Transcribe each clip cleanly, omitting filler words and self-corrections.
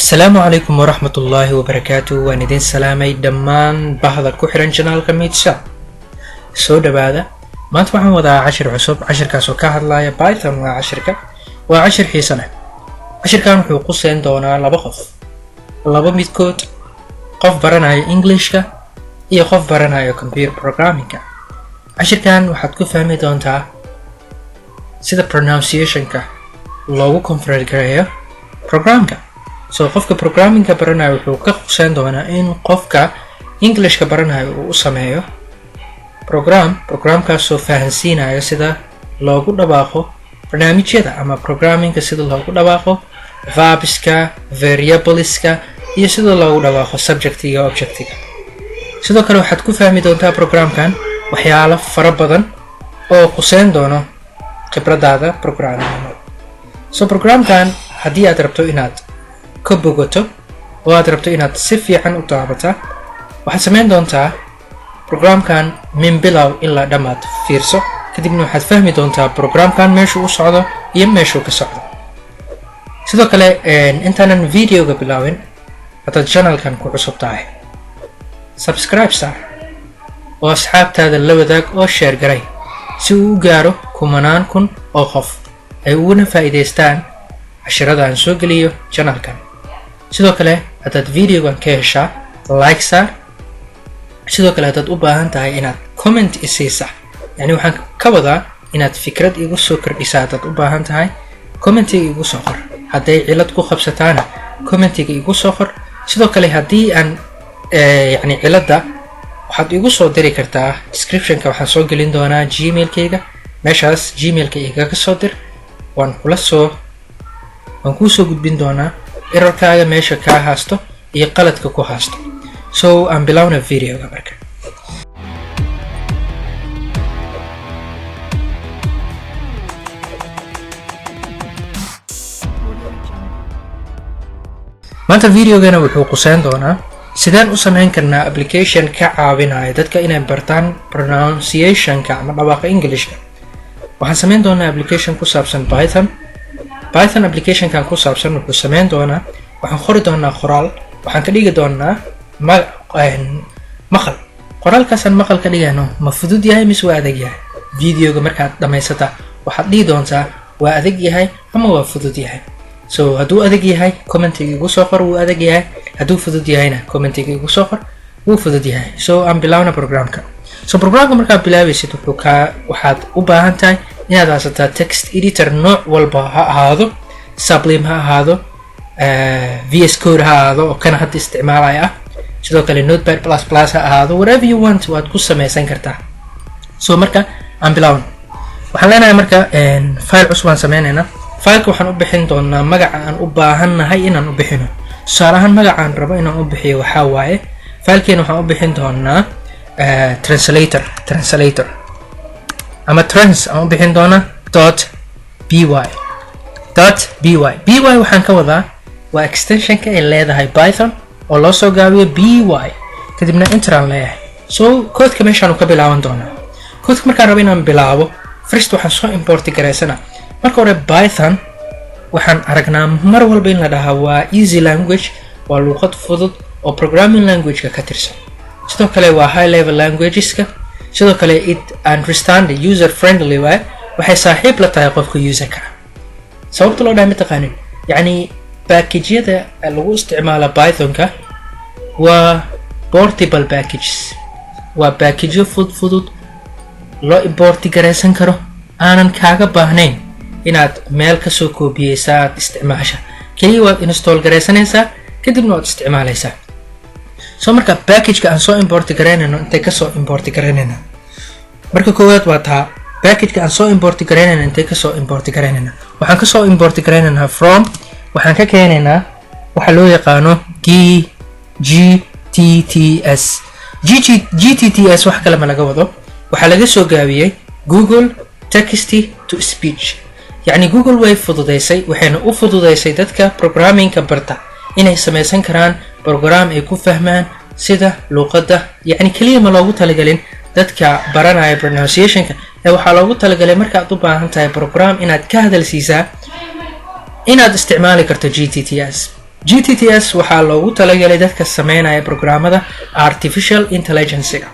السلام عليكم ورحمة الله وبركاته وندين سلامي دمان بهذا كحرن جنال كميتشا سو دبادة ما تبعهم وضع 10 عصب 10 كاسو كهر لا بايثون وعشركة وعشر حيسنة 10 كانوا حقوقين دونا لبخف لبا ميدكود قف برناي انجليشكا iyo qof baranayo computer programmingka cashirkan waxaad ku fahmi doontaa sida pronunciationka loogu convert gareeyo programka so qofka programmingka baranayo wuxuu ka qosaan doonaa in qofka englishka baranayo uu u sameeyo programkaas oo fahansiinayo sida loogu dhawaaqo barnaamijyada ama programmingka sida loogu dhawaaqo verbska variableska iyo sida loogu dhawaaqo subject iyo objectiga sidoo kale waxaad ku fahmi doontaa programkan waxyaalo fara badan oo qosaan doono khibradaada programming so programkan haddii aad rabto inaad ka bogato oo aad rabto inaad si fiican u taabato waxaad samayn doontaa programkan min bilow ilaa dhammaad fiirso kadibna waxaad fahmi doontaa programkan meeshuu u socdo iyo meeshuu ka socdo sidoo kale intaanan videoga bilaawin haddaad channelkan ku cusub tahay subscribe sar oo asxaabtaada la wadaag oo share garay si uu u gaaro kumanaan kun oo qof ay uguna faa'iidaystaan casharada aan soo geliyo channelkan sidoo kale haddaad videogan ka heshaa like sar sidoo kale haddaad u baahan tahay inaad comment isiisa yani waxaan ka wadaa inaad fikrad igu soo kordhisa haddaad u baahan tahay commentiga igu soo qor hadday cilad ku qabsataana commentiga igu soo qor sidoo kale haddii aan يعني cilada waxaad igu soo diri kartaa descriptionka waxaan soo gelin doonaa gmailkayga meeshaas gmailka igaga soo dir waan kuu soo gudbin doonaa errorkaaga meesha kaa haasto iyo qaladka ku haasto so aan bilowna videoga marka maanta videogana wuxuu qosaan doonaa sidaan u samayn karnaa application ka caawinaya dadka inay bartaan pronunciationka ama dhawaaqa englishka waxaan samayn doonaa application ku saabsan python applicationkan ku saabsan wuxuu samayn doonaa waxaan qori doonaa qoraal waxaan ka dhigi doonaa maqal qoraalkaasaan maqal ka dhigayno ma fudud yahay mise waa adag yahay videoga markaad dhamaysata waxaad dhihi doontaa waa adag yahay ama waa fudud yahay so hadduu adag yahay commentiga igu soo qor wuu adag yahay hadduu fudud yahayna commentiga igu soo qor wuu fudud yahay so aan bilowna programka so programka markaad bilaabaysid waxaad u baahan tahay inaad haysataa text editor nooc walba ha ahaado sublime ha ahaado VS Code ha ahaado oo kana hadda isticmaalaya ah sidoo kale Notepad++ ha ahaado whatever you want waad ku samaysan kartaa so marka aan bilowna waxaan leenahay marka file cusub aan sameynaynaa fileka waxaan u bixin doonaa magaca aan u baahannahay inaan u bixino tusaale ahaan magacaan rabo inaan u bixiyo waxaa waaye filekeena waxaan u bixin doonaa translator ama trans aan u bixin doonaa .py waxaan ka wadaa waa extensionka ay leedahay Python oo loo soo gaabiyo py kadibna enter aan leeyahay so koodka meeshaan ka bilaaban doonaa koodka markaan rabo inaan bilaabo first waxaan soo import garaysanaa marka hore Python waxaan aragnaa mar walba in la dhahaa waa easy language waa luqad fudud oo programming language ka tirsan sidoo kale waa high level languageska sidoo kale it understand user friendly waxay saaxiib la tahay qofka userka sababta loo dhahay mataqaanin yani package-yada lagu isticmaalo Pythonka waa portable packages waa package fudud loo import garaysan karo aanan kaaga baahnayn inaad meel ka soo koobiyeysaa aad isticmaasha kaliya waad install garaysanaysaa kadibna waad isticmaalaysaa so marka packageka aan soo import garaynayno intay kasoo import garaynayna marka koowaad waa taa packageka aan soo import garaynayna intay kasoo import garaynayna waxaan kasoo import garaynaynaa from waxaan ka keenaynaa waxa loo yaqaano GTTS wax kale ma laga wado waxaa laga soo gaabiyey Google Text to Speech يعني Google way fududeysay waxayna u fududeysay dadka programmingka barta inay samaysan karaan program ay ku fahmaan sida luqadda yani kaliya ma loogu talagalin dadka baranaya pronunciationka waxaa loogu talagalay markaad u baahan tahay program inaad ka hadalsiisaa inaad isticmaali karto GTTS GTTS waxaa loogu talagalay dadka sameynaya programmada artificial intelligence-ga.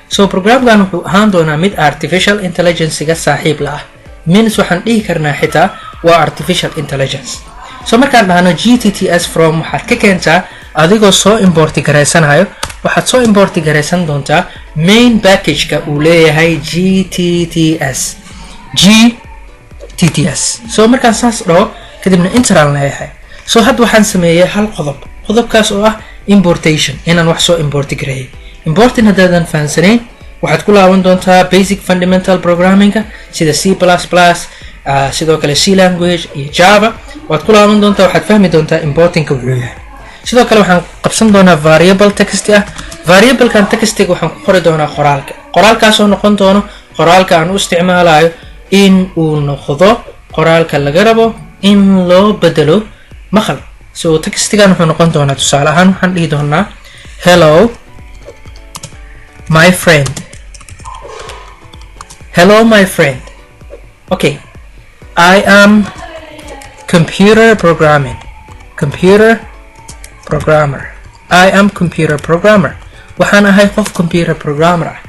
So programkan wuxuu ahaan doonaa mid artificial intelligence-ga saaxiib la ah. Means waxaan dhihi karnaa xitaa waa artificial intelligence. So markaan dhahno GTTS from waxaad ka keentaa adigoo soo import gareysanayo, waxaad soo import gareysan doontaa main package-ka uu leeyahay GTTS. So markaan saas dhaho kadibna enter aan leeyahay. So hadda waxaan sameeyay hal qodobkaas oo ah importation, inaan wax soo import gareeyay. Importing haddaadan fahansanayn waxaad ku laaban doontaa basic fundamental programming-ka sida C++, sidoo kale C language iyo Java. waad ku laaban doontaa, waxaad fahmi doontaa importing-ka wuxuu yahay. sidoo kale waxaan qabsan doonaa variable text ah. Variable-kan text-ga waxaan ku qori doonaa qoraalkaas oo noqon doono qoraalka aan u isticmaalayo in uu noqdo qoraalka laga rabo in loo bedelo maqal. So text-gan wuxuu noqon doonaa tusaale ahaan waxaan dhihi doonaa hello my friend. Hello my friend. Okay, I am computer programmer. I am computer programmer. waxaan ahay qof computer programmer ah.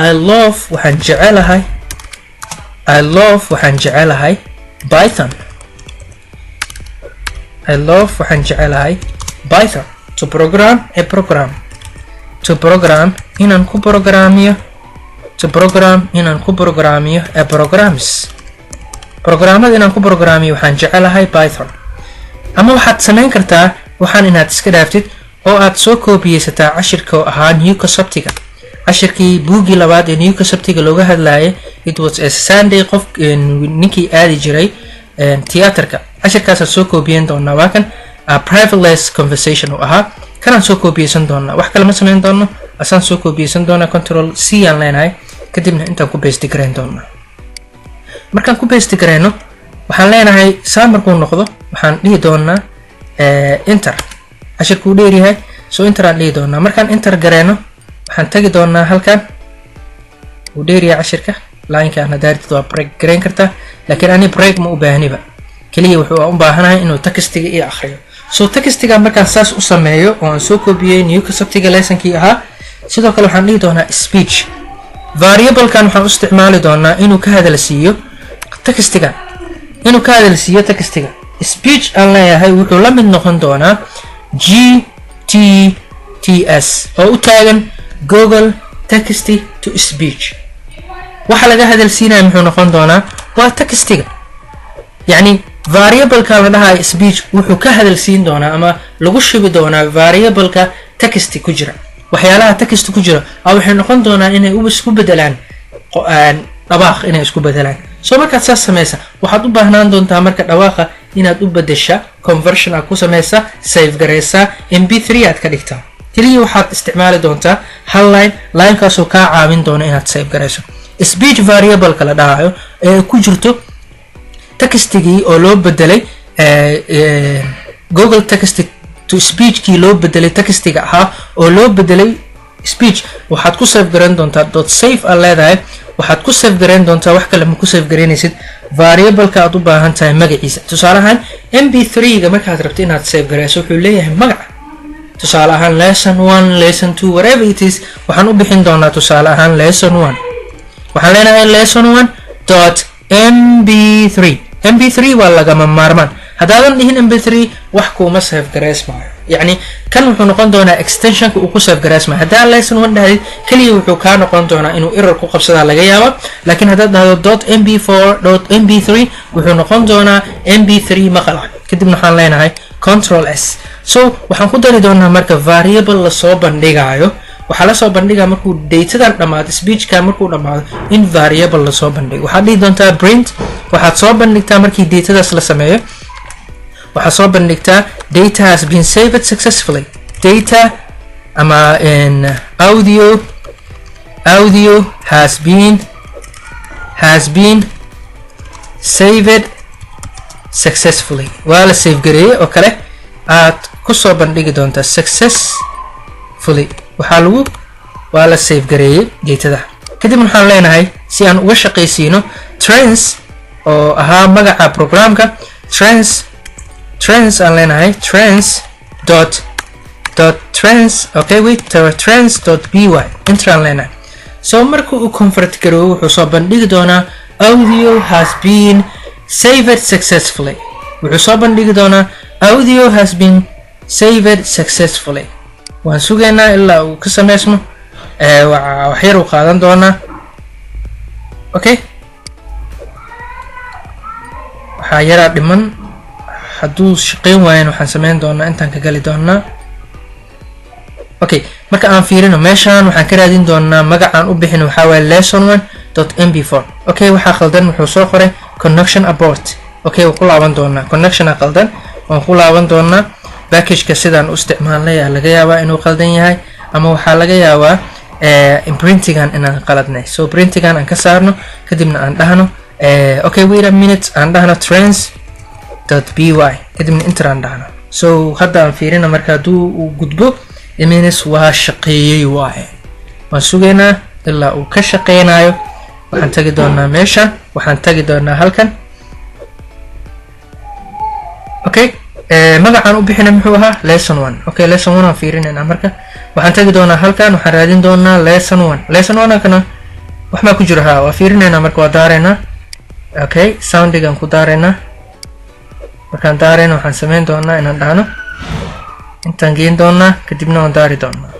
I love waxaan jecelahay Python. To program a program. To program inaan ku programmiyo a programs. Programmada inaan ku programmiyo waxaan jecelahay Python. Ama waxaad samayn kartaa waxaan inaad iska dhaaftid oo aad soo koobiyeysataa cashirka oo ahaa New Concept-ga. cashirkii buuggii labaad ee New Concept-ga looga hadlayay it was a Sunday qof ninkii aadi jiray theaterka. cashirkaas aad soo koobiyen doonaa waa kan privilege conversation oo ahaa kanaan soo koobiyeysan doonaa. wax kale ma samayn doono, asaan soo koobiyeysan doonaa control C aan leenahay kadibna intaan ku paste gareyn doonaa. markaan ku paste gareyno waxaan leenahay saa markuu noqdo waxaan dhihi doonaa enter. cashirkuu dheer yahay so enter aan dhihi doonaa. markaan enter gareyno waxaan tagi doonaa halkan uu dheer yahay cashirka line-ka hadaaridid waa break gareyn kartaa, laakiin ani break ma u baahniba, kaliya wuxuu u baahanahay inuu textiga ii akhriyo. so textiga markaan saas u sameeyo oo aan soo koobiyey New Concept-ga lesson-kii ahaa. sidoo kale waxaan dhihi doonaa speech. variable-kan waxaan u isticmaali doonaa inuu ka hadalsiiyo textiga. speech aan leeyahay wuxuu la mid noqon doonaa GTTS oo u taagan Google Text to Speech. waxa laga hadalsiinaya muxuu noqon doonaa waa textiga. yacni variable-ka la dhahayo speech wuxuu ka hadalsiin doonaa ama lagu shubi doonaa variable-ka text ku jira. waxyaalaha text ku jira waxay noqon doonaan inay isku bedelaan dhawaaq inay isku bedelaan. so markaad saas samaysa waxaad u baahnaan doontaa marka dhawaaqa inaad u bedesha conversion aad ku samaysa save gareysa mp3 aad ka dhigtaa. kaliya waxaad isticmaali doontaa hal line-kaasoo kaa caawin doona inaad save gareyso. speech variable-ka la dhahayo ee ku jirto textigii oo loo bedelay Google Text to Speech-kii loo bedelay textiga ahaa oo loo bedelay speech. waxaad ku save gareyn doontaa .save aad leedahay. waxaad ku save gareyn doontaa wax kale ma ku save gareynaysid variable-ka aad u baahan tahay magaciisa. tusaale ahaan mp3-ga markaad rabto inaad save gareyso wuxuu leeyahay magac. tusaale ahaan lesson 1 lesson 2 whatever it is waxaan u bixin doonaa tusaale ahaan lesson 1. waxaan leenahay lesson 1.mp3. mp3 waa lagama maarmaan. haddaadan dhihin mp3 wax kuuma save gareysmaayo. yacni kan wuxuu noqon doonaa extension-ka uu ku save gareysmaayo. haddaa lesson 1 dhahdid kaliya wuxuu kaa noqon doonaa inuu error ku qabsadaa laga yaabo, laakiin haddaad dhahdo .mp4.mp3 wuxuu noqon doonaa mp3 maqal ah. kadibna waxaan leenahay control S. so waxaan ku dari doonaa marka variable lasoo bandhigayo waxaa lasoo bandhigaa markuu datadan dhamaado speech-ka markuu dhamaado in variable lasoo bandhigo. waxaad dhihi doontaa print. waxaad soo bandhigtaa markii datadaas la sameeyo waxaad soo bandhigtaa data has been saved successfully. data ama audio has been saved successfully. waa la save gareeyay oo kale aad ku soo bandhigi doontaa successfully. waa la save gareeyay datada. kadib waxaan leenahay si aan uga shaqaysiino trends oo ahaa magaca programka trends trends aan leenahay trends okay wait trends.py enter aan leenahay. So marka uu convert garoobo wuxuu soo bandhigi doonaa audio has been saved successfully. wuxuu soo bandhigi doonaa audio has been saved successfully. waan sugaynaa ilaa uu ka sameysmo wax yar uu qaadan doonaa. okay waxaa yaraa dhiman hadduu shaqayn waayeen waxaan sameyn doonaa intaan ka gali doonaa. okay marka aan fiirino meeshaan waxaan ka raadin doonaa magacaan u bixin waxaa waaye lesson1.mp4. okay waxaa qaldan wuxuu soo qoray connection abort. okay waan ku laaban doonaa connection qaldan waan ku laaban doonaa. packageka sidaan u isticmaalnay ayaa laga yaabaa inuu qaldan yahay ama waxaa laga yaabaa printigan inaan qaladnay. so printigan aan ka saarno kadibna aan dhahno okay wait a minute aan dhahno trends.py kadibna enter aan dhahno. so hadda aan fiirina marka hadduu uu gudbo imenes waa shaqeeyey waaye. waan sugaynaa ilaa uu ka shaqeynayo. waxaan tagi doonaa meesha waxaan tagi doonaa halkan. okay magacaan u bixina muxuu ahaa lesson1. okay lesson1 aan fiirinayna marka waxaan tagi doonaa halkan waxaan raadin doonaa lesson1 kana wax ma ku jiro ha waa fiirinayna marka waa daarayna. okay soundigan ku daarayna markaan daarayna waxaan sameyn doonaa inaan dhahno intaan geen doonaa kadibna waan daari doonaa.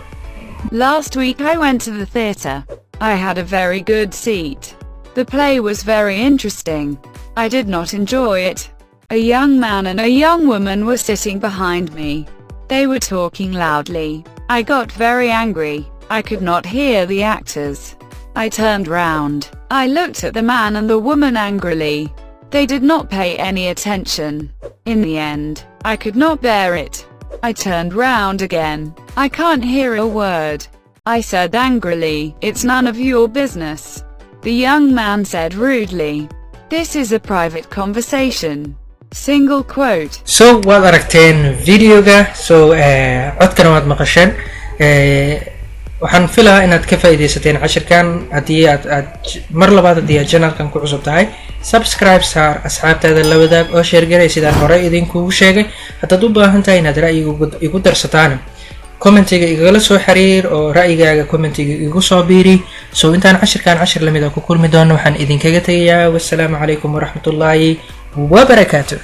Last week I went to the theatre. I had a very good seat. The play was very interesting. I did not enjoy it. A young man and a young woman were sitting behind me. They were talking loudly. I got very angry. I could not hear the actors. I turned round. I looked at the man and the woman angrily. They did not pay any attention. In the end, I could not bear it. I turned round again. I can't hear a word. I said angrily, "It's none of your business." The young man said rudely, "This is a private conversation." Single quote. so waad aragteen videoga. so codkana waad maqasheen. waxaan filayaa inaad ka faa'iideysateen cashirkan. haddii aad mar labaad haddii aad channelkan ku cusub tahay subscribe saar asxaabtaada la wadaag oo share garay sidaan hore idinkugu sheegay. haddaad u baahan tahay inaad ra'yiga igu darsataan commentiga igala soo xiriir oo ra'yigaaga commentiga igu soo biiri. so intaan cashirkan cashir lamid ah ku kulmi doono waxaan idinkaga tagayaa wassalaamu calaykum waraxmatullaahi wabarakaatuh.